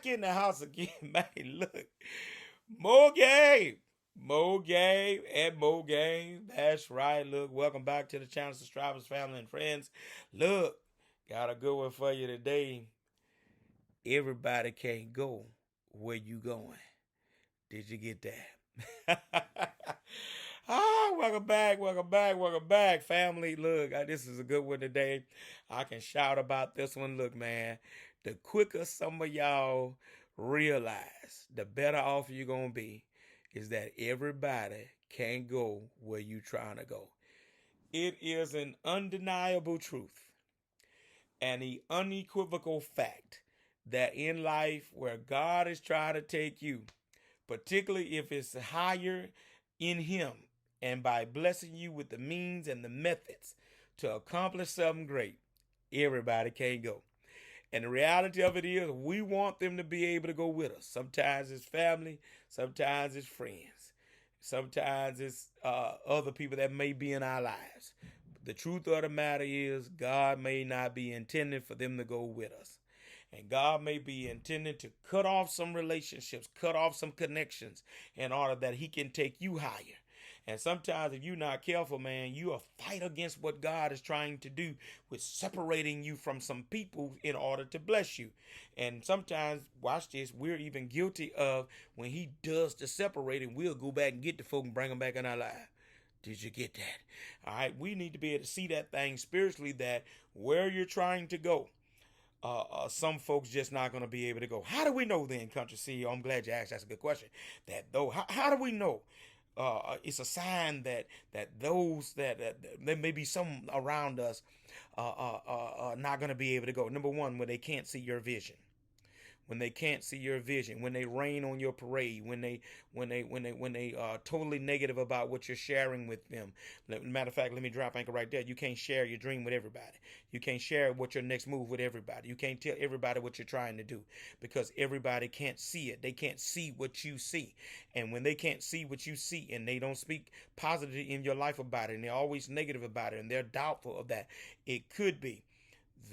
back in the house again, man. Look, more game. More game and more game. That's right. Look, welcome back to the channel, subscribers, family, and friends. Look, got a good one for you today. Everybody can't go where you going. Did you get that? Welcome back, welcome back, welcome back, family. Look, this is a good one today. I can shout about this one. Look, man, the quicker some of y'all realize, the better off you're going to be, is that everybody can't go where you trying to go. It is an undeniable truth and the unequivocal fact that in life where God is trying to take you, particularly if it's higher in Him, and by blessing you with the means and the methods to accomplish something great, everybody can't go. And the reality of it is, we want them to be able to go with us. Sometimes it's family, sometimes it's friends, sometimes it's other people that may be in our lives. The truth of the matter is, God may not be intending for them to go with us. And God may be intending to cut off some relationships, cut off some connections in order that He can take you higher. And sometimes if you're not careful, man, you'll fight against what God is trying to do with separating you from some people in order to bless you. And sometimes, watch this, we're even guilty of when He does the separating, we'll go back and get the folk and bring them back in our life. Did you get that? All right, we need to be able to see that thing spiritually, that where you're trying to go, some folks just not going to be able to go. How do we know then, Country CEO? I'm glad you asked. That's a good question. That though, how do we know? It's a sign that those that there may be some around us not going to be able to go. Number one, when they can't see your vision. When they can't see your vision, when they rain on your parade, when they are totally negative about what you're sharing with them. Matter of fact, let me drop anchor right there. You can't share your dream with everybody. You can't share what your next move with everybody. You can't tell everybody what you're trying to do, because everybody can't see it. They can't see what you see. And when they can't see what you see, and they don't speak positively in your life about it, and they're always negative about it, and they're doubtful of that, it could be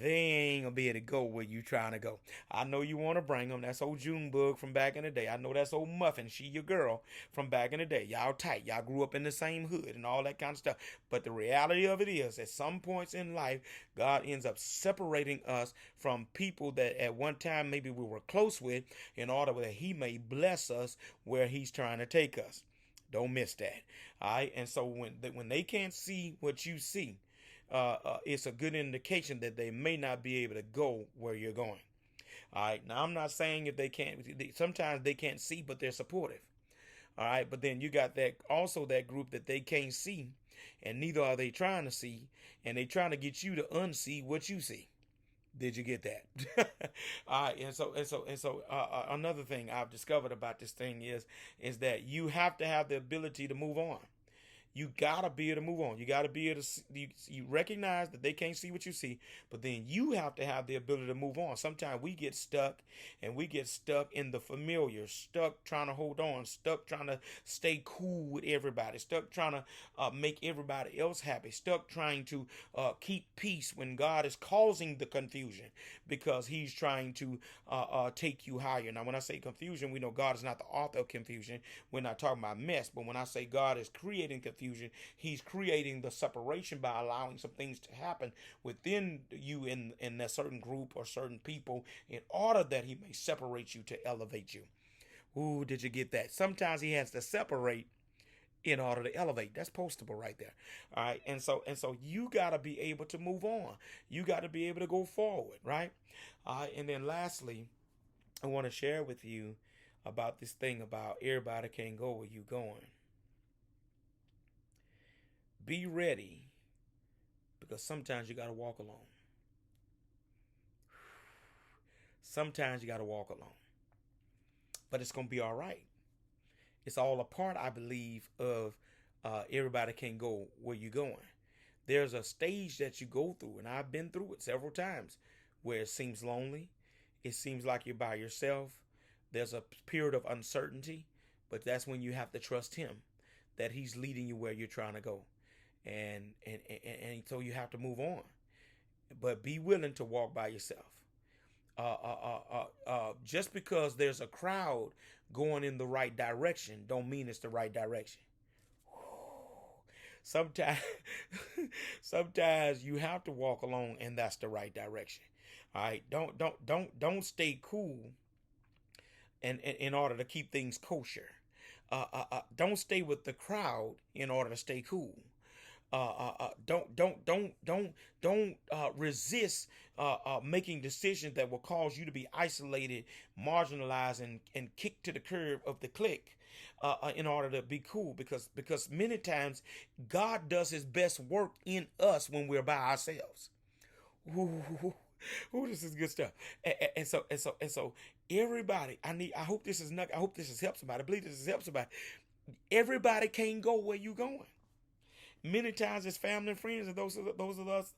they ain't gonna be able to go where you trying to go. I know you want to bring them. That's old Junebug from back in the day. I know that's old Muffin. She your girl from back in the day. Y'all tight. Y'all grew up in the same hood and all that kind of stuff. But the reality of it is, at some points in life, God ends up separating us from people that at one time maybe we were close with, in order that He may bless us where He's trying to take us. Don't miss that. All right. And so when they can't see what you see, it's a good indication that they may not be able to go where you're going. All right. Now, I'm not saying if they can't. Sometimes they can't see, but they're supportive. All right. But then you got that also that group that they can't see, and neither are they trying to see, and they trying to get you to unsee what you see. Did you get that? All right. And so another thing I've discovered about this thing is that you have to have the ability to move on. You gotta be able to move on. You gotta be able to you recognize that they can't see what you see, but then you have to have the ability to move on. Sometimes we get stuck, and we get stuck in the familiar, stuck trying to hold on, stuck trying to stay cool with everybody, stuck trying to make everybody else happy, stuck trying to keep peace when God is causing the confusion, because He's trying to take you higher. Now, when I say confusion, we know God is not the author of confusion. We're not talking about mess, but when I say God is creating confusion, He's creating the separation by allowing some things to happen within you in a certain group or certain people, in order that He may separate you to elevate you. Ooh, did you get that? Sometimes He has to separate in order to elevate. That's postable right there. All right. And so you got to be able to move on. You got to be able to go forward, right? And then lastly, I want to share with you about this thing about everybody can't go where you going. Be ready, because sometimes you got to walk alone. Sometimes you got to walk alone. But it's going to be all right. It's all a part, I believe, of everybody can go where you're going. There's a stage that you go through, and I've been through it several times, where it seems lonely. It seems like you're by yourself. There's a period of uncertainty, but that's when you have to trust Him, that He's leading you where you're trying to go. And so you have to move on, but be willing to walk by yourself. Just because there's a crowd going in the right direction don't mean it's the right direction. Sometimes sometimes you have to walk alone, and that's the right direction. All right, don't stay cool and in order to keep things kosher. Don't stay with the crowd in order to stay cool. Don't resist making decisions that will cause you to be isolated, marginalized, and kicked to the curb of the clique in order to be cool. Because many times God does His best work in us when we're by ourselves. Ooh, ooh, this is good stuff. And so everybody, I hope this is not. I hope this has helped somebody. I believe this has helped somebody. Everybody can't go where you going. Many times it's family and friends, and those of us,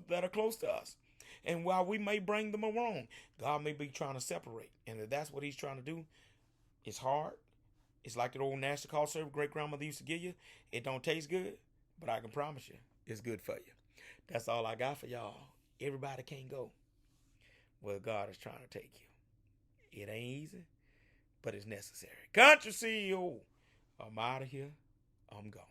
that are close to us. And while we may bring them along, God may be trying to separate. And if that's what He's trying to do, it's hard. It's like the old national call service great grandmother used to give you. It don't taste good, but I can promise you, it's good for you. That's all I got for y'all. Everybody can't go where God is trying to take you. It ain't easy, but it's necessary. Country CEO, I'm out of here. I'm gone.